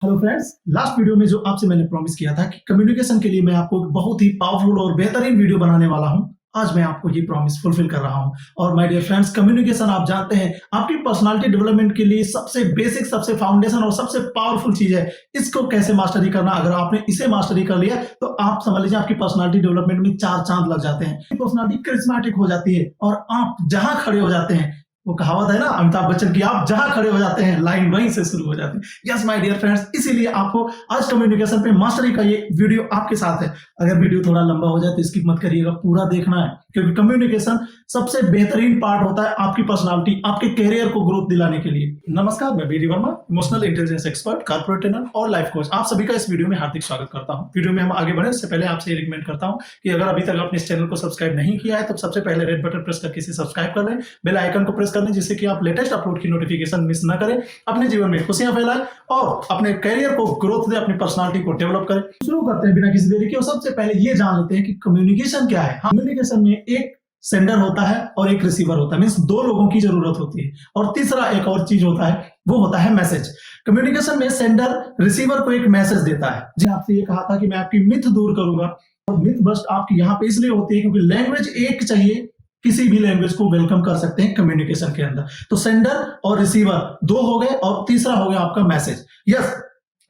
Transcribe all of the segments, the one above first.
Hello friends, last video में जो आपसे मैंने प्रॉमिस किया था कि कम्युनिकेशन के लिए मैं आपको एक बहुत ही पावरफुल और बेहतरीन वीडियो बनाने वाला हूं। आज मैं आपको ये प्रॉमिस फुलफिल कर रहा हूं। और माय डियर फ्रेंड्स, कम्युनिकेशन आप जानते हैं आपकी पर्सनालिटी डेवलपमेंट के लिए सबसे बेसिक, सबसे फाउंडेशन और सबसे पावरफुल चीज है। इसको कैसे मास्टरी करना, अगर आपने इसे मास्टरी कर लिया तो आप समझ लीजिए आपकी पर्सनालिटी डेवलपमेंट में 4 चांद लग जाते हैं। पर्सनालिटी करिश्मेटिक हो जाती है और आप जहां खड़े हो जाते हैं, वो कहावत है ना अमिताभ बच्चन की, आप जहां खड़े हो जाते हैं लाइन वहीं से शुरू हो जाती है। यस माय डियर फ्रेंड्स, इसीलिए आपको आज कम्युनिकेशन पे मास्टरी का ये वीडियो आपके साथ है। अगर वीडियो थोड़ा लंबा हो जाए तो स्किप मत करिएगा, पूरा देखना है, क्योंकि कम्युनिकेशन सबसे बेहतरीन पार्ट होता है आपकी पर्सनालिटी, आपके कैरियर को ग्रोथ दिलाने के लिए। नमस्कार, मैं B D Verma, emotional intelligence expert, corporate trainer और लाइफ कोच। आप सभी का इस वीडियो में हार्दिक स्वागत करता हूं। वीडियो में हम आगे बढ़े उससे पहले आपसे रिकमेंड करता हूं कि अगर अभी तक आपने इस चैनल को सब्सक्राइब नहीं किया है तो सबसे पहले रेड बटन प्रेस करके इसे सब्सक्राइब कर लें, बेल आइकन को प्रेस कर लें, जिससे कि आप लेटेस्ट अपलोड की नोटिफिकेशन मिस ना करें, अपने जीवन में खुशियां फैलाएं और अपने कैरियर को ग्रोथ दे, अपनी पर्सनालिटी को डेवलप करें। शुरू करते हैं बिना किसी देरी के। और सबसे पहले ये जान लेते हैं कि कम्युनिकेशन क्या है। कम्युनिकेशन में एक सेंडर होता है और एक रिसीवर होता है, मींस दो लोगों की जरूरत होती है। और तीसरा एक और चीज होता है, वो होता है मैसेज। कम्युनिकेशन में सेंडर रिसीवर को एक मैसेज देता है। जी, आपसे ये कहा था कि मैं आपकी मिथ दूर करूंगा, और मिथ बस्ट आपकी यहाँ पे इसलिए होती है क्योंकि लैंग्वेज एक चाहिए, किसी भी लैंग्वेज को वेलकम कर सकते हैं कम्युनिकेशन के अंदर। तो सेंडर और रिसीवर दो हो गए और तीसरा हो गया आपका मैसेज। यस,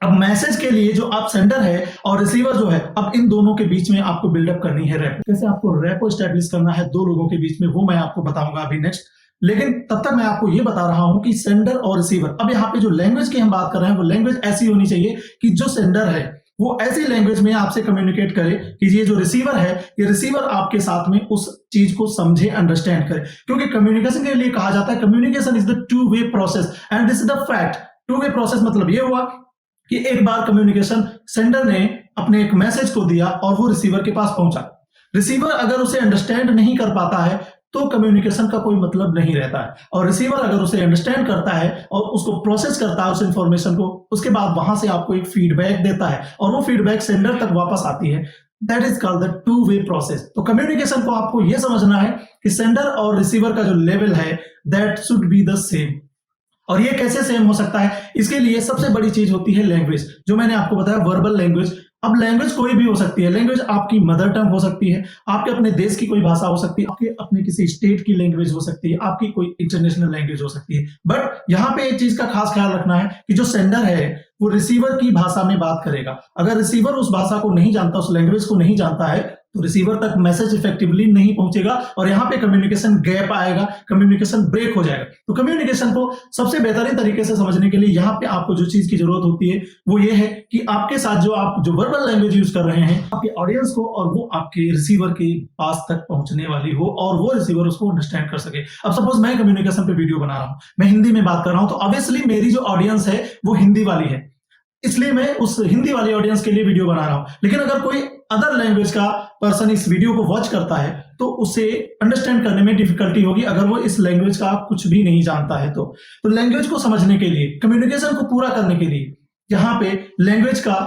अब मैसेज के लिए जो आप सेंडर है और रिसीवर जो है, अब इन दोनों के बीच में आपको बिल्डअप करनी है रैप। कैसे आपको रैप एस्टैब्लिश करना है दो लोगों के बीच में, वो मैं आपको बताऊंगा अभी नेक्स्ट। लेकिन तब तक मैं आपको ये बता रहा हूं कि सेंडर और रिसीवर, अब यहाँ पे जो लैंग्वेज की हम बात कर रहे हैं वो लैंग्वेज ऐसी होनी चाहिए कि जो सेंडर है वो ऐसी लैंग्वेज में आपसे कम्युनिकेट करे कि ये जो रिसीवर है, ये रिसीवर आपके साथ में उस चीज को समझे, अंडरस्टैंड करे। क्योंकि कम्युनिकेशन के लिए कहा जाता है communication is the two way process and this is the fact. To way process मतलब ये हुआ कि एक बार कम्युनिकेशन सेंडर ने अपने एक मैसेज को दिया और वो रिसीवर के पास पहुंचा। रिसीवर अगर उसे अंडरस्टैंड नहीं कर पाता है तो कम्युनिकेशन का कोई मतलब नहीं रहता है। और रिसीवर अगर उसे अंडरस्टैंड करता है और उसको प्रोसेस करता है उस इंफॉर्मेशन को, उसके बाद वहां से आपको एक फीडबैक देता है और वो फीडबैक सेंडर तक वापस आती है। That is called the two way process. तो कम्युनिकेशन को आपको यह समझना है कि सेंडर और रिसीवर का जो लेवल है that should be the same. और ये कैसे सेम हो सकता है, इसके लिए सबसे बड़ी चीज होती है लैंग्वेज, जो मैंने आपको बताया वर्बल लैंग्वेज। अब लैंग्वेज कोई भी हो सकती है, लैंग्वेज आपकी मदर टंग हो सकती है, आपके अपने देश की कोई भाषा हो सकती है, आपके अपने किसी स्टेट की लैंग्वेज हो सकती है, आपकी कोई इंटरनेशनल लैंग्वेज हो सकती है। बट यहाँ पे एक चीज का खास ख्याल रखना है कि जो सेंडर है वो रिसीवर की भाषा में बात करेगा। अगर रिसीवर उस भाषा को नहीं जानता, उस लैंग्वेज को नहीं जानता है, तो रिसीवर तक मैसेज इफेक्टिवली नहीं पहुंचेगा और यहाँ पे कम्युनिकेशन गैप आएगा, कम्युनिकेशन ब्रेक हो जाएगा। तो कम्युनिकेशन को सबसे बेहतरीन तरीके से समझने के लिए यहाँ पे आपको जो चीज की जरूरत होती है वो ये है कि आपके साथ जो आप जो वर्बल लैंग्वेज यूज कर रहे हैं, आपके ऑडियंस को और वो आपके रिसीवर के पास तक पहुंचने वाली हो और वो रिसीवर उसको अंडरस्टैंड कर सके। अब सपोज मैं कम्युनिकेशन पे वीडियो बना रहा हूं, मैं हिंदी में बात कर रहा हूं, तो ऑब्वियसली मेरी जो ऑडियंस है वो हिंदी वाली है, इसलिए मैं उस हिंदी वाली ऑडियंस के लिए वीडियो बना रहा हूं। लेकिन अगर कोई अदर लैंग्वेज का पर्सन इस वीडियो को वॉच करता है तो उसे अंडरस्टैंड करने में डिफिकल्टी होगी, अगर वो इस लैंग्वेज का कुछ भी नहीं जानता है। तो लैंग्वेज को समझने के लिए, कम्युनिकेशन को पूरा करने के लिए यहाँ पे लैंग्वेज का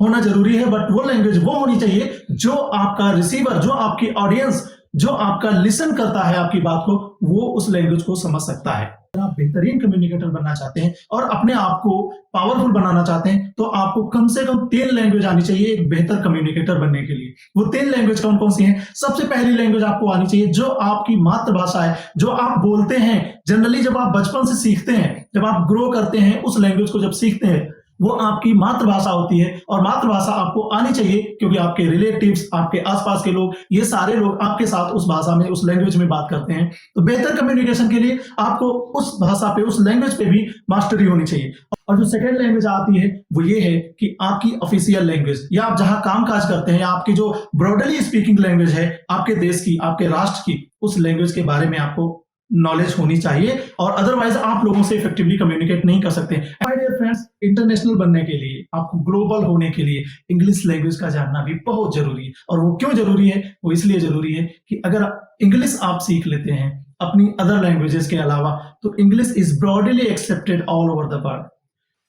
होना जरूरी है। बट वो लैंग्वेज वो होनी चाहिए जो आपका रिसीवर, जो आपकी ऑडियंस, जो आपका लिसन करता है आपकी बात को, वो उस लैंग्वेज को समझ सकता है। अगर आप बेहतरीन कम्युनिकेटर बनना चाहते हैं और अपने आप को पावरफुल बनाना चाहते हैं तो आपको कम से कम 3 लैंग्वेज आनी चाहिए एक बेहतर कम्युनिकेटर बनने के लिए। वो 3 लैंग्वेज कौन कौन सी हैं? सबसे पहली लैंग्वेज आपको आनी चाहिए जो आपकी मातृभाषा है, जो आप बोलते हैं। जनरली जब आप बचपन से सीखते हैं, जब आप ग्रो करते हैं, उस लैंग्वेज को जब सीखते हैं, वो आपकी मातृभाषा होती है। और मातृभाषा आपको आनी चाहिए क्योंकि आपके रिलेटिव्स, आपके आसपास के लोग, ये सारे लोग आपके साथ उस भाषा में, उस लैंग्वेज में बात करते हैं। तो बेहतर कम्युनिकेशन के लिए आपको उस भाषा पे, उस लैंग्वेज पे भी मास्टरी होनी चाहिए। और जो सेकेंड लैंग्वेज आती है वो ये है कि आपकी ऑफिशियल लैंग्वेज, या आप जहां काम काज करते हैं, या आपकी जो ब्रॉडली स्पीकिंग लैंग्वेज है आपके देश की, आपके राष्ट्र की, उस लैंग्वेज के बारे में आपको नॉलेज होनी चाहिए। और अदरवाइज आप लोगों से इफेक्टिवली कम्युनिकेट नहीं कर सकते। माय डियर फ्रेंड्स, इंटरनेशनल बनने के लिए, आपको ग्लोबल होने के लिए इंग्लिश लैंग्वेज का जानना भी बहुत जरूरी है। और वो क्यों जरूरी है? वो इसलिए जरूरी है कि अगर इंग्लिश आप सीख लेते हैं अपनी अदर लैंग्वेजेस के अलावा, तो English is broadly accepted all over the world.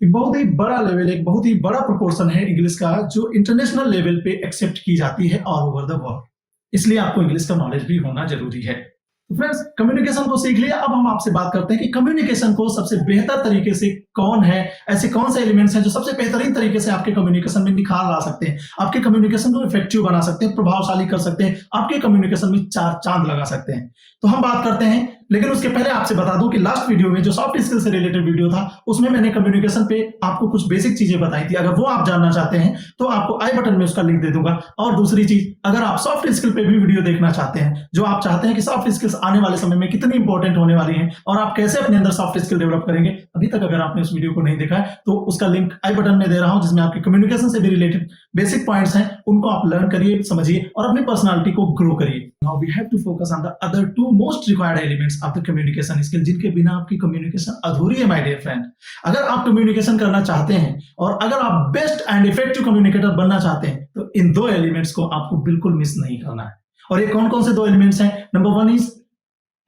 एक बहुत ही बड़ा लेवल, एक बहुत ही बड़ा प्रोपोर्शन है इंग्लिश का जो इंटरनेशनल लेवल पे एक्सेप्ट की जाती है ऑल ओवर द वर्ल्ड। इसलिए आपको इंग्लिश का नॉलेज भी होना जरूरी है। तो फ्रेंड्स, कम्युनिकेशन को सीख लिया। अब हम आपसे बात करते हैं कि कम्युनिकेशन को सबसे बेहतर तरीके से कौन है, ऐसे कौन से एलिमेंट्स हैं जो सबसे बेहतरीन तरीके से आपके कम्युनिकेशन में निखार ला सकते हैं, आपके कम्युनिकेशन को इफेक्टिव बना सकते हैं, प्रभावशाली कर सकते हैं, आपके कम्युनिकेशन में चार चांद लगा सकते हैं। तो हम बात करते हैं, लेकिन उसके पहले आपसे बता दूं कि लास्ट वीडियो में जो सॉफ्ट स्किल से रिलेटेड वीडियो था, उसमें मैंने कम्युनिकेशन पे आपको कुछ बेसिक चीजें बताई थी। अगर वो आप जानना चाहते हैं तो आपको आई बटन में उसका लिंक दे दूंगा। और दूसरी चीज, अगर आप सॉफ्ट स्किल पे भी वीडियो देखना चाहते हैं, जो आप चाहते हैं कि सॉफ्ट स्किल्स आने वाले समय में कितनी इंपॉर्टेंट होने वाली हैं और आप कैसे अपने अंदर सॉफ्ट स्किल डेवलप करेंगे, अभी तक अगर आपने उस वीडियो को नहीं देखा है तो उसका लिंक आई बटन में दे रहा हूं, जिसमें आपके कम्युनिकेशन से भी रिलेटेड बेसिक पॉइंट्स हैं, उनको आप लर्न करिए, समझिए और अपनी पर्सनालिटी को ग्रो करिए। Now we have to focus on the other two most required elements of the communication skill, जिनके बिना आपकी कम्युनिकेशन अधूरी है माय डियर फ्रेंड। अगर आप कम्युनिकेशन करना चाहते हैं और अगर आप बेस्ट एंड इफेक्टिव कम्युनिकेटर बनना चाहते हैं तो इन दो एलिमेंट्स को आपको बिल्कुल मिस नहीं करना है। और ये कौन कौन से दो एलिमेंट्स हैं? Number 1 is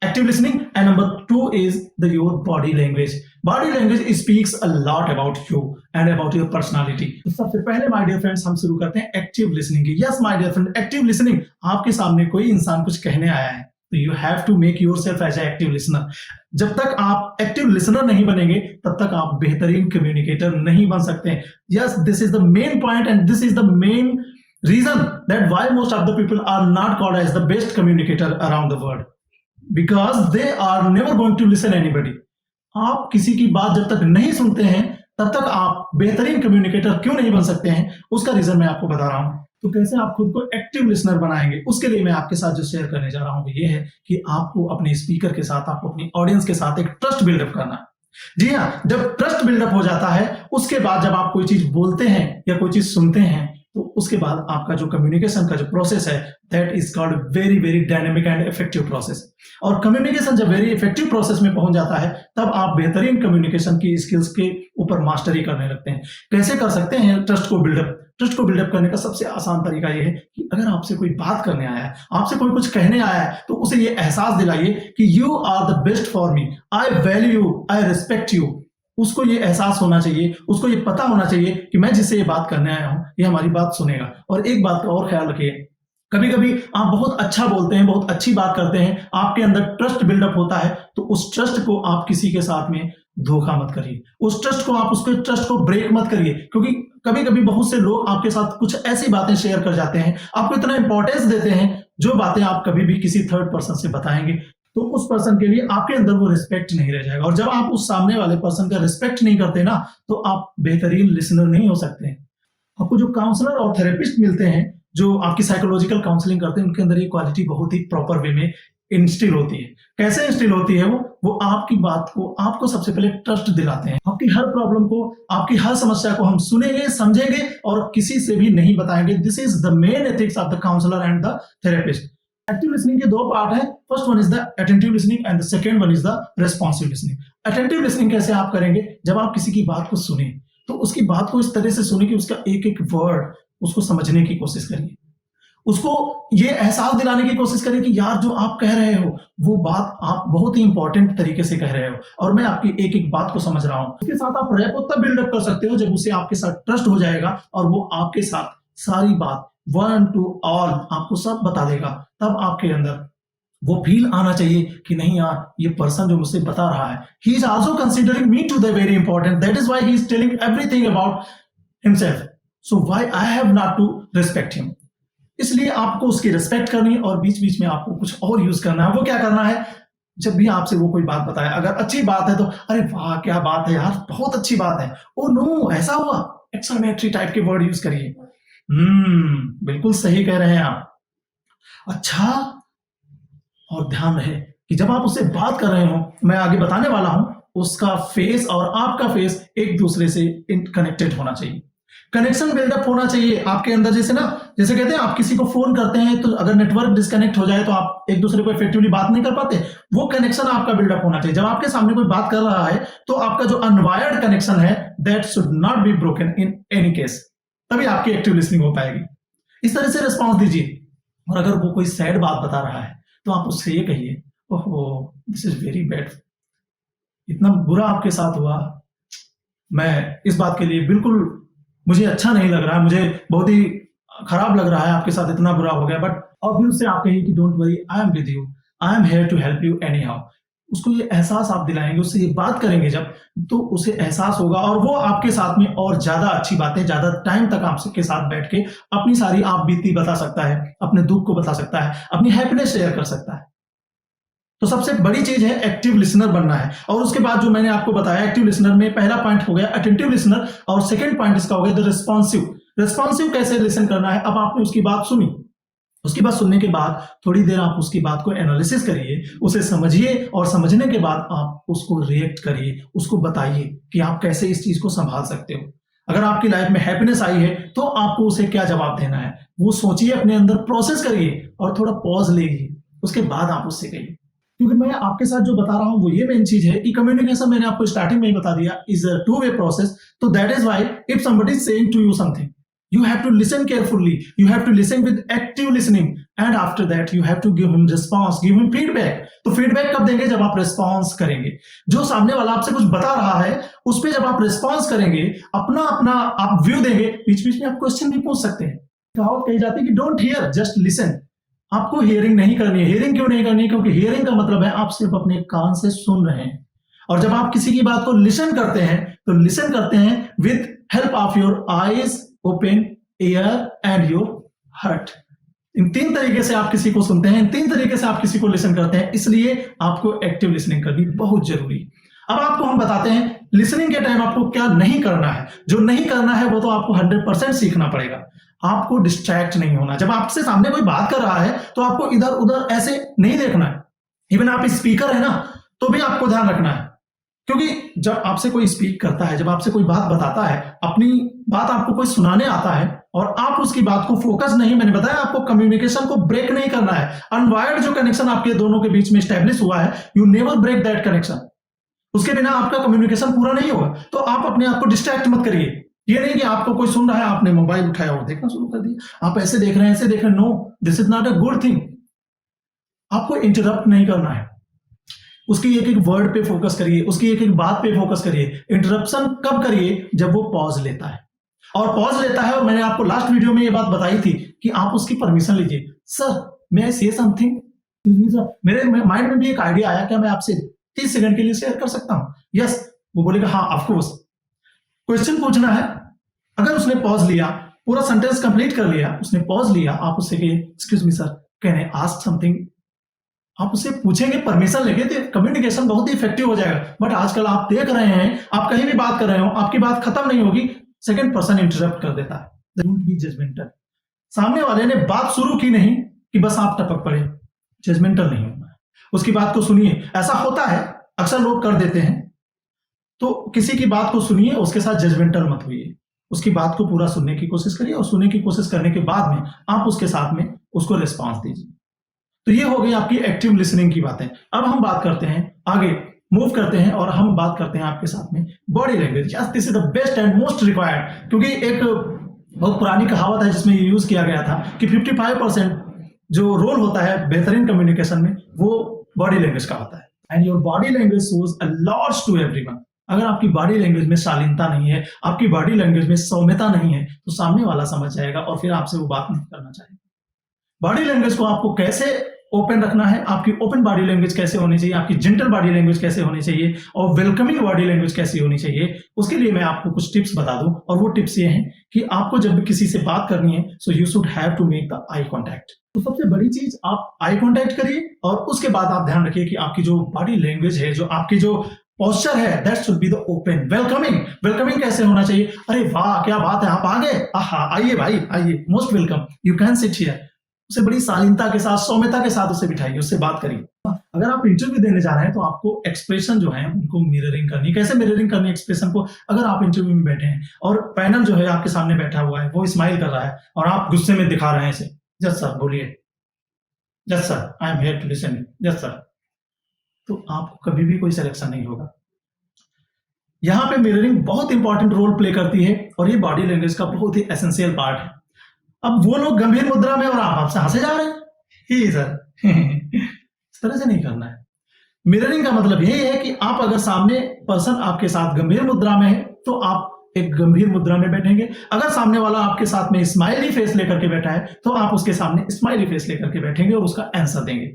active listening and number 2 is your body language. Body language speaks a lot about you and about your personality. तो सबसे पहले my dear friends हम शुरू करते हैं active listening की। Yes my dear friend, active listening, आपके सामने कोई इंसान कुछ कहने आया है तो you have to make yourself as an active listener. जब तक आप एक्टिव लिसनर नहीं बनेंगे तब तक आप बेहतरीन कम्युनिकेटर नहीं बन सकते। Yes, this is the main point and this is the main reason that why most of the people are not called as the best communicator around the world. Because they are never going to listen anybody. आप किसी की बात जब तक नहीं सुनते हैं तब तक आप बेहतरीन कम्युनिकेटर क्यों नहीं बन सकते हैं, उसका रीजन मैं आपको बता रहा हूं। तो कैसे आप खुद को एक्टिव लिसनर बनाएंगे, उसके लिए मैं आपके साथ जो शेयर करने जा रहा हूं वो ये है कि आपको अपने स्पीकर के साथ, आपको अपनी ऑडियंस के साथ एक ट्रस्ट बिल्डअप करना है। जी हाँ, जब ट्रस्ट बिल्डअप हो जाता है उसके बाद जब आप कोई चीज बोलते हैं या कोई चीज सुनते हैं तो उसके बाद आपका जो कम्युनिकेशन का जो प्रोसेस है that is called very very dynamic and effective process. और कम्युनिकेशन जब वेरी इफेक्टिव प्रोसेस में पहुंच जाता है तब आप बेहतरीन कम्युनिकेशन की स्किल्स के ऊपर मास्टरी करने लगते हैं। कैसे कर सकते हैं ट्रस्ट को बिल्डअप? ट्रस्ट को बिल्डअप करने का सबसे आसान तरीका यह है कि अगर आपसे कोई बात करने आया है, आपसे कोई कुछ कहने आया है तो उसे ये एहसास दिलाइए कि you are the best for me, I value you, I respect you. उसको ये एहसास होना चाहिए, उसको ये पता होना चाहिए कि मैं जिससे ये बात करने आया हूं ये हमारी बात सुनेगा। और एक बात का और ख्याल रखिए, कभी कभी आप बहुत अच्छा बोलते हैं, बहुत अच्छी बात करते हैं, आपके अंदर ट्रस्ट बिल्डअप होता है तो उस ट्रस्ट को आप किसी के साथ में धोखा मत करिए, उस ट्रस्ट को आप उसके ट्रस्ट को ब्रेक मत करिए। क्योंकि कभी कभी बहुत से लोग आपके साथ कुछ ऐसी बातें शेयर कर जाते हैं, आपको इतना इंपॉर्टेंस देते हैं जो बातें आप कभी भी किसी थर्ड पर्सन से बताएंगे तो उस पर्सन के लिए आपके अंदर वो रिस्पेक्ट नहीं रह जाएगा। और जब आप उस सामने वाले पर्सन का रिस्पेक्ट नहीं करते ना तो आप बेहतरीन लिसनर नहीं हो सकते। आपको जो काउंसलर और थेरेपिस्ट मिलते हैं जो आपकी साइकोलॉजिकल काउंसलिंग करते हैं उनके अंदर ये क्वालिटी बहुत ही प्रॉपर वे में इंस्टिल होती है। कैसे इंस्टिल होती है? वो आपकी बात को आपको सबसे पहले ट्रस्ट दिलाते हैं। आपकी हर प्रॉब्लम को, आपकी हर समस्या को हम सुनेंगे, समझेंगे और किसी से भी नहीं बताएंगे। This is the main ethics of the counsellor and the therapist. Active listening के दो पार्ट है। First one is the attentive listening and the second one is the responsive listening. Attentive listening कैसे आप करेंगे? जब आप किसी की बात को सुने तो उसकी बात को इस तरह से सुने कि उसका एक एक वर्ड उसको समझने की कोशिश करिए, उसको ये एहसास दिलाने की कोशिश करिए कि यार जो आप कह रहे हो वो बात आप बहुत ही इंपॉर्टेंट तरीके से कह रहे हो और मैं आपकी एक एक बात को समझ रहा हूं। उसके साथ आप रैपो तब बिल्डअप कर सकते हो जब उसे आपके साथ ट्रस्ट हो जाएगा और वो आपके साथ सारी बात वन टू ऑल आपको सब बता देगा। तब आपके अंदर वो फील आना चाहिए कि नहीं यार ये पर्सन जो मुझसे बता रहा है he is also considering me to the very important, that is why he is telling everything about himself, so why I have not to respect him. इसलिए आपको उसकी रिस्पेक्ट करनी है और बीच बीच में आपको कुछ और यूज करना है। वो क्या करना है? जब भी आपसे वो कोई बात बताए, अगर अच्छी बात है तो अरे वाह क्या बात है यार, बहुत अच्छी बात है, ओ नो ऐसा हुआ, एक्सक्लेमेटरी टाइप के वर्ड यूज करिए। बिल्कुल सही कह रहे हैं आप, अच्छा। और ध्यान रहे कि जब आप उससे बात कर रहे हो, मैं आगे बताने वाला हूं, उसका फेस और आपका फेस एक दूसरे से कनेक्टेड होना चाहिए, कनेक्शन बिल्डअप होना चाहिए आपके अंदर। जैसे कहते हैं आप किसी को फोन करते हैं तो अगर नेटवर्क डिस्कनेक्ट हो जाए तो आप एक दूसरे को इफेक्टिवली बात नहीं कर पाते, वो कनेक्शन आपका बिल्डअप होना चाहिए। जब आपके सामने कोई बात कर रहा है तो आपका जो अनवायर्ड कनेक्शन है that should not be broken in any case, तभी आपकी एक्टिव लिसनिंग हो पाएगी। इस तरह से रिस्पॉन्स दीजिए। और अगर वो कोई सैड बात बता रहा है तो आप उससे ये कहिए, ओहो दिस इज वेरी बैड, इतना बुरा आपके साथ हुआ, मैं इस बात के लिए बिल्कुल मुझे अच्छा नहीं लग रहा है, मुझे बहुत ही खराब लग रहा है आपके साथ इतना बुरा हो गया, बट और भी उससे आप कहिए कि don't worry I am with you, I am here to help you any how. उसको ये एहसास आप दिलाएंगे, उससे ये बात करेंगे जब, तो उसे एहसास होगा और वो आपके साथ में और ज्यादा अच्छी बातें, ज्यादा टाइम तक आपके साथ बैठ के अपनी सारी आप बीती बता सकता है, अपने दुख को बता सकता है, अपनी हैप्पीनेस शेयर कर सकता है। तो सबसे बड़ी चीज है एक्टिव लिसनर बनना है। और उसके बाद जो मैंने आपको बताया एक्टिव लिसनर में पहला पॉइंट हो गया अटेंटिव लिसनर, और सेकंड पॉइंट इसका हो गया द रिस्पॉन्सिव। रिस्पॉन्सिव कैसे लिसन करना है, अब आपने उसकी बात सुनी, उसकी बात सुनने के बाद थोड़ी देर आप उसकी बात को एनालिसिस करिए, उसे समझिए, और समझने के बाद आप उसको रिएक्ट करिए, उसको बताइए कि आप कैसे इस चीज को संभाल सकते हो। अगर आपकी लाइफ में हैप्पीनेस आई है तो आपको उसे क्या जवाब देना है, वो सोचिए, अपने अंदर प्रोसेस करिए और थोड़ा पॉज लीजिए, उसके बाद आप उससे कहिए। क्योंकि मैं आपके साथ जो बता रहा हूं वो ये मेन चीज है कि कम्युनिकेशन, मैंने आपको स्टार्टिंग में ही बता दिया, is a two way process. तो that is why if somebody is saying to you something, you have to listen carefully, you have to listen with active listening, and after that you have to give him response, give him feedback। तो feedback कब देंगे, जब आप response करेंगे। जो सामने वाला आपसे कुछ बता रहा है उस पे जब आप response करेंगे, अपना अपना आप व्यू देंगे, बीच बीच में आप क्वेश्चन भी पूछ सकते हैं। कहावत कही जाती है कि डोंट हियर जस्ट लिसन। आपको हियरिंग नहीं करनी है। हियरिंग क्यों नहीं करनी है, क्योंकि हियरिंग का मतलब है आप सिर्फ अपने कान से सुन रहे हैं, और जब आप किसी की बात को लिसन करते हैं तो लिसन करते हैं with help of your eyes open, air and your heart. इन तीन तरीके से आप किसी को सुनते हैं, इन तीन तरीके से आप किसी को लिसन करते हैं, इसलिए आपको एक्टिव लिसनिंग करनी बहुत जरूरी है। अब आपको हम बताते हैं लिसनिंग के टाइम आपको क्या नहीं करना है। जो नहीं करना है वो तो आपको 100% सीखना पड़ेगा। आपको डिस्ट्रैक्ट नहीं होना। जब आपसे सामने कोई बात कर रहा है तो आपको इधर उधर ऐसे नहीं देखना है। इवन आप स्पीकर है ना, तो भी आपको ध्यान रखना है, क्योंकि जब आपसे कोई स्पीक करता है, जब आपसे कोई बात बताता है, अपनी बात आपको कोई सुनाने आता है और आप उसकी बात को फोकस नहीं, मैंने बताया आपको कम्युनिकेशन को ब्रेक नहीं करना है। अनवायर्ड जो कनेक्शन आपके दोनों के बीच में स्टैब्लिश हुआ है, you never break that connection. उसके बिना आपका कम्युनिकेशन पूरा नहीं होगा। तो आप अपने आप को डिस्ट्रैक्ट मत करिए। ये नहीं कि आपको कोई सुन रहा है, आपने मोबाइल उठाया और देखना शुरू कर दिया, आप ऐसे देख रहे हैं, ऐसे देख रहे हैं, no, this is not a good thing. आपको इंटरप्ट नहीं करना है। उसकी एक एक वर्ड पे फोकस करिए, उसकी एक एक बात पे फोकस करिए। इंटरप्शन कब करिए, जब वो पॉज लेता है। और पॉज लेता है, और मैंने आपको लास्ट वीडियो में ये बात बताई थी कि आप उसकी परमिशन लीजिए। सर मे आई से समथिंग, मेरे माइंड में भी एक आइडिया आया, क्या मैं आपसे 30 सेकंड के लिए शेयर कर सकता हूं? यस। वो बोलेगा हाँ ऑफ कोर्स। क्वेश्चन पूछना है। अगर उसने पॉज लिया, पूरा सेंटेंस कंप्लीट कर लिया, उसने पॉज लिया, आप उससे कहिए excuse me sir, can I ask something. आप उससे पूछेंगे, परमिशन लेंगे, तो कम्युनिकेशन बहुत ही इफेक्टिव हो जाएगा। बट आजकल आप देख रहे हैं, आप कहीं भी बात कर रहे हो, आपकी बात खत्म नहीं होगी, सेकंड पर्सन इंटरप्ट कर देता है। Don't be judgemental. सामने वाले ने बात शुरू की नहीं कि बस आप टपक पड़े, जजमेंटल नहीं होना है। उसकी बात को सुनिए। ऐसा होता है, अक्सर लोग कर देते हैं। तो किसी की बात को सुनिए, उसके साथ जजमेंटल मत होइए। उसकी बात को पूरा सुनने की कोशिश करिए, और सुनने की कोशिश करने के बाद में आप उसके साथ में उसको रिस्पॉन्स दीजिए। तो ये हो गई आपकी एक्टिव लिसनिंग की बातें। अब हम बात करते हैं, आगे मूव करते हैं, और हम बात करते हैं आपके साथ में body language. Yes, this is the best and most required, क्योंकि एक बहुत पुरानी कहावत है जिसमें ये यूज किया गया था कि 55% जो रोल होता है बेहतरीन कम्युनिकेशन में, वो बॉडी लैंग्वेज का होता है। And your body language shows a lot to everyone. अगर आपकी बॉडी लैंग्वेज में शालीनता नहीं है, आपकी बॉडी लैंग्वेज में सौम्यता नहीं है, तो सामने वाला समझ जाएगा और फिर आपसे वो बात नहीं करना चाहेगा। बॉडी लैंग्वेज को आपको कैसे ओपन रखना है, आपकी ओपन बॉडी लैंग्वेज कैसे होनी चाहिए, आपकी जेंटल बॉडी लैंग्वेज कैसे होनी चाहिए, और वेलकमिंग बॉडी लैंग्वेज कैसी होनी चाहिए, उसके लिए मैं आपको कुछ टिप्स बता दूं। और वो टिप्स ये हैं कि आपको जब भी किसी से बात करनी है, so you should have to make the eye contact. तो सबसे बड़ी चीज, आप आई कॉन्टैक्ट करिए, और उसके बाद आप ध्यान रखिए कि आपकी जो बॉडी लैंग्वेज है, जो आपकी जो पोस्चर है, that should be the open. Welcoming. Welcoming कैसे होना चाहिए? अरे वाह क्या बात है, आप आ गए, आहा आइए भाई आइए, most welcome, you can sit here. उसे बड़ी शालीनता के साथ, सौम्यता के साथ उसे बिठाइए, उससे बात करिए। अगर आप इंटरव्यू देने जा रहे हैं तो आपको एक्सप्रेशन जो है उनको मिररिंग करनी। कैसे मिररिंग करनी एक्सप्रेशन को? अगर आप इंटरव्यू में बैठे हैं और पैनल जो है आपके सामने बैठा हुआ है, वो स्माइल कर रहा है और आप गुस्से में दिखा रहे हैं इसे, जस्ट सर बोलिए, just sir I am here to listen, just sir, तो आपको कभी भी कोई सिलेक्शन नहीं होगा। यहाँ पे मिररिंग बहुत इंपॉर्टेंट रोल प्ले करती है, और ये बॉडी लैंग्वेज का बहुत ही एसेंशियल पार्ट है। अब वो लोग गंभीर मुद्रा में और आप आपसे हंसे जा रहे हैं, ही सर इस तरह से नहीं करना है। मिररिंग का मतलब यही है कि आप अगर सामने पर्सन आपके साथ गंभीर मुद्रा में है तो आप एक गंभीर मुद्रा में बैठेंगे। अगर सामने वाला आपके साथ में स्माइली फेस लेकर के बैठा है तो आप उसके सामने स्माइली फेस लेकर के बैठेंगे और उसका आंसर देंगे।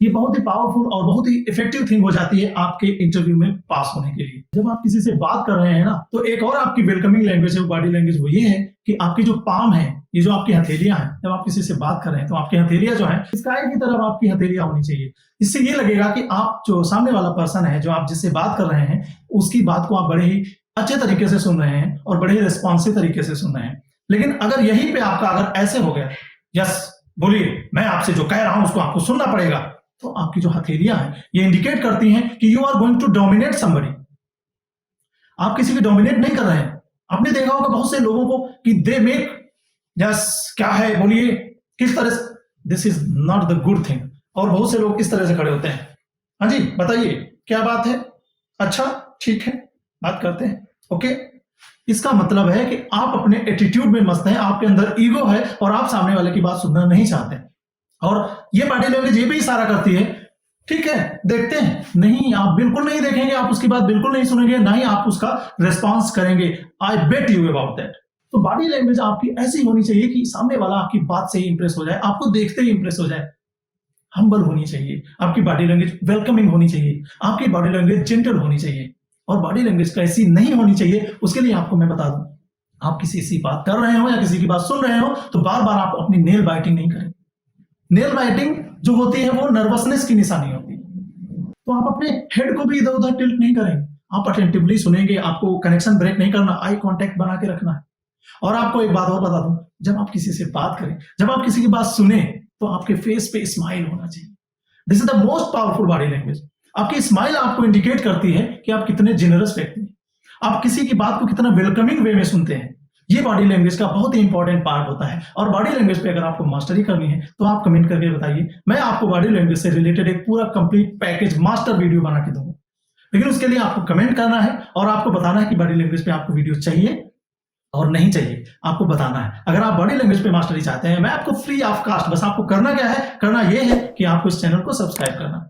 ये बहुत ही पावरफुल और बहुत ही इफेक्टिव थिंग हो जाती है आपके इंटरव्यू में पास होने के लिए। जब आप किसी से बात कर रहे हैं ना, तो एक और आपकी वेलकमिंग लैंग्वेज है, बॉडी लैंग्वेज, वो ये है कि आपकी जो पाम है, ये जो आपकी हथेलियां हैं, जब आप किसी से बात कर रहे हैं तो आपकी हथेलियां जो है स्काई की तरफ आपकी हथेलियां होनी चाहिए। इससे ये लगेगा कि आप जो सामने वाला पर्सन है, जो आप जिससे बात कर रहे हैं, उसकी बात को आप बड़े ही अच्छे तरीके से सुन रहे हैं और बड़े ही रिस्पॉन्सिव तरीके से सुन रहे हैं। लेकिन अगर यहीं पे आपका अगर ऐसे हो गया, यस बोलिए, मैं आपसे जो कह रहा हूं उसको आपको सुनना पड़ेगा, तो आपकी जो हथेलियां हैं ये इंडिकेट करती हैं कि you are going to dominate somebody. आप किसी को डोमिनेट नहीं कर रहे हैं। आपने देखा होगा बहुत से लोगों को कि दे मेक, यस क्या है बोलिए, किस तरह से, this is not the good thing. और बहुत से लोग इस तरह से खड़े होते हैं, हाँ जी बताइए क्या बात है, अच्छा ठीक है बात करते हैं, ओके। इसका मतलब है कि आप अपने एटीट्यूड में मस्त हैं, आपके अंदर ईगो है और आप सामने वाले की बात सुनना नहीं चाहते। और ये बॉडी लैंग्वेज ये भी इशारा करती है, ठीक है देखते हैं, नहीं आप बिल्कुल नहीं देखेंगे, आप उसकी बात बिल्कुल नहीं सुनेंगे, ना ही आप उसका रिस्पॉन्स करेंगे। आई बेट यू अबाउट दैट। तो बॉडी लैंग्वेज आपकी ऐसी होनी चाहिए कि सामने वाला आपकी बात से ही इंप्रेस हो जाए, आपको देखते ही इंप्रेस हो जाए। हम्बल होनी चाहिए आपकी बॉडी लैंग्वेज, वेलकमिंग होनी चाहिए आपकी बॉडी लैंग्वेज, जेंटल होनी चाहिए। और बॉडी लैंग्वेज कैसी नहीं होनी चाहिए उसके लिए आपको मैं बता दूं, आप किसी से बात कर रहे हो या किसी की बात सुन रहे हो तो बार बार आप अपनी नेल बाइटिंग नहीं करें। नेल बाइटिंग जो होती है वो नर्वसनेस की निशानी होती है। तो आप अपने हेड को भी इधर उधर टिल्ट नहीं करेंगे, आप अटेंटिवली सुनेंगे, आपको कनेक्शन ब्रेक नहीं करना, आई कांटेक्ट बना के रखना है। और आपको एक बात और बता दूं, जब आप किसी से बात करें, जब आप किसी की बात सुने, तो आपके फेस पे स्माइल होना चाहिए। This is the most powerful body language. आपकी स्माइल आपको इंडिकेट करती है कि आप कितने जेनरस व्यक्ति हैं, आप किसी की बात को कितना वेलकमिंग वे में सुनते हैं। ये बॉडी लैंग्वेज का बहुत ही इंपॉर्टेंट पार्ट होता है। और बॉडी लैंग्वेज पे अगर आपको मास्टरी करनी है तो आप कमेंट करके बताइए, मैं आपको बॉडी लैंग्वेज से रिलेटेड एक पूरा कंप्लीट पैकेज मास्टर वीडियो बना के दूंगा। लेकिन उसके लिए आपको कमेंट करना है और आपको बताना है कि बॉडी लैंग्वेज पे आपको वीडियो चाहिए और नहीं चाहिए, आपको बताना है। अगर आप बॉडी लैंग्वेज पे मास्टरी चाहते हैं, मैं आपको फ्री ऑफ कास्ट, बस आपको करना क्या है, करना यह है कि आपको इस चैनल को सब्सक्राइब करना।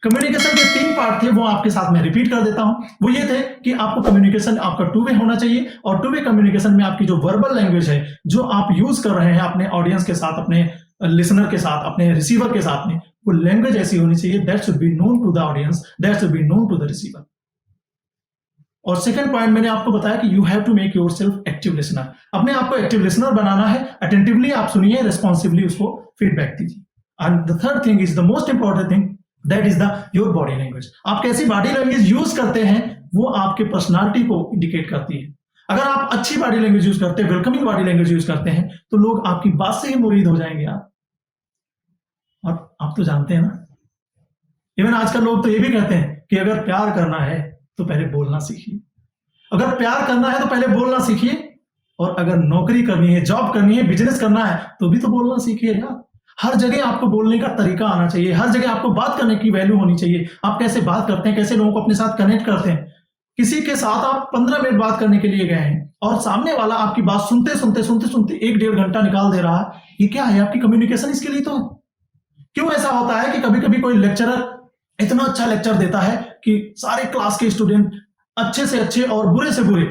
कम्युनिकेशन के 3 पार्ट थे, वो आपके साथ मैं रिपीट कर देता हूं। वो ये थे कि आपको कम्युनिकेशन आपका 2 वे होना चाहिए, और 2 वे कम्युनिकेशन में आपकी जो वर्बल लैंग्वेज है, जो आप यूज कर रहे हैं अपने ऑडियंस के साथ, अपने लिसनर के साथ, अपने रिसीवर के साथ में, वो लैंग्वेज ऐसी होनी चाहिए that should be known to the audience, that should be known to the receiver. और सेकंड पॉइंट मैंने आपको बताया कि you have to make yourself active listener. अपने आप को एक्टिव लिसनर बनाना है, अटेंटिवली आप सुनिए, रिस्पॉन्सिवली उसको फीडबैक दीजिए। And the third thing is the most important thing, that is the your body language. आप कैसी बॉडी लैंग्वेज यूज करते हैं वो आपके पर्सनालिटी को इंडिकेट करती है। अगर आप अच्छी बॉडी लैंग्वेज यूज करते हैं, वेलकमिंग बॉडी लैंग्वेज यूज करते हैं, तो लोग आपकी बात से ही मुरीद हो जाएंगे यार। और आप तो जानते हैं ना, इवन आजकल लोग तो ये भी कहते हैं कि अगर प्यार करना है तो पहले बोलना सीखिए। अगर प्यार करना है तो पहले बोलना सीखिए, और अगर नौकरी करनी है, जॉब करनी है, बिजनेस करना है, तो भी तो बोलना सीखिए यार। हर जगह आपको बोलने का तरीका आना चाहिए, हर जगह आपको बात करने की वैल्यू होनी चाहिए। आप कैसे बात करते हैं, कैसे लोगों को अपने साथ कनेक्ट करते हैं। किसी के साथ आप 15 मिनट बात करने के लिए गए हैं और सामने वाला आपकी बात सुनते सुनते 1-1.5 घंटा निकाल दे रहा है, ये क्या है? आपकी कम्युनिकेशन इसके लिए तो। क्यों ऐसा होता है कि कभी कभी कोई लेक्चरर इतना अच्छा लेक्चर देता है कि सारे क्लास के स्टूडेंट अच्छे से अच्छे और बुरे से बुरे,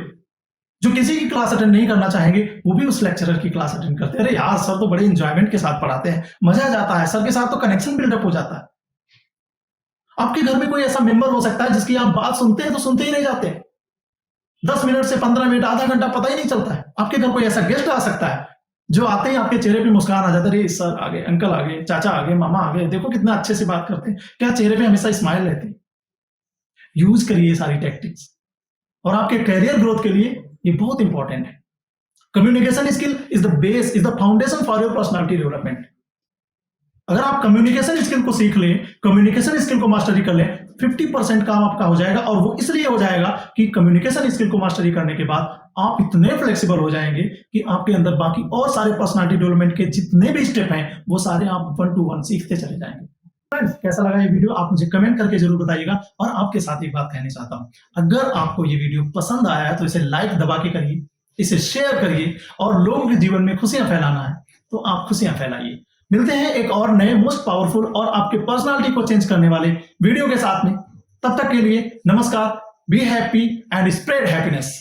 जो किसी की क्लास अटेंड नहीं करना चाहेंगे, वो भी उस लेक्चरर की क्लास अटेंड करते हैं। अरे यार सर तो बड़े एंजॉयमेंट के साथ पढ़ाते हैं, मजा आ जाता है, सर के साथ तो कनेक्शन बिल्डअप हो जाता है। आपके घर में कोई ऐसा मेंबर हो सकता है जिसकी आप बात सुनते हैं तो सुनते ही रह जाते हैं, 10 मिनट से 15 मिनट, आधा घंटा पता ही नहीं चलता है। आपके घर कोई ऐसा गेस्ट आ सकता है जो आते ही आपके चेहरे पे मुस्कान आ जाता है, अरे सर आ गए, अंकल आ गए, चाचा आ गए, मामा आ गए, देखो कितना अच्छे से बात करते हैं, क्या चेहरे पे हमेशा स्माइल रहती है। यूज करिए सारी टैक्टिक्स, और आपके कैरियर ग्रोथ के लिए ये बहुत इंपॉर्टेंट है। Communication skill is the base, is the foundation for your personality development. अगर आप कम्युनिकेशन स्किल को सीख लें, कम्युनिकेशन स्किल को मास्टरी कर लें, 50% काम आपका हो जाएगा। और वो इसलिए हो जाएगा कि कम्युनिकेशन स्किल को मास्टरी करने के बाद आप इतने फ्लेक्सिबल हो जाएंगे कि आपके अंदर बाकी और सारे पर्सनालिटी डेवलपमेंट के जितने भी स्टेप हैं वो सारे आप 1 to 1 सीखते चले जाएंगे। फ्रेंड्स, कैसा लगा ये वीडियो आप मुझे कमेंट करके जरूर बताइएगा। और आपके साथ एक बात कहना चाहता हूं, अगर आपको ये वीडियो पसंद आया है तो इसे लाइक दबा के करिए, इसे शेयर करिए, और लोगों के जीवन में खुशियां फैलाना है तो आप खुशियां फैलाइए। मिलते हैं एक और नए मोस्ट पावरफुल और आपके पर्सनालिटी को चेंज करने वाले वीडियो के साथ में। तब तक के लिए नमस्कार, be happy and spread happiness.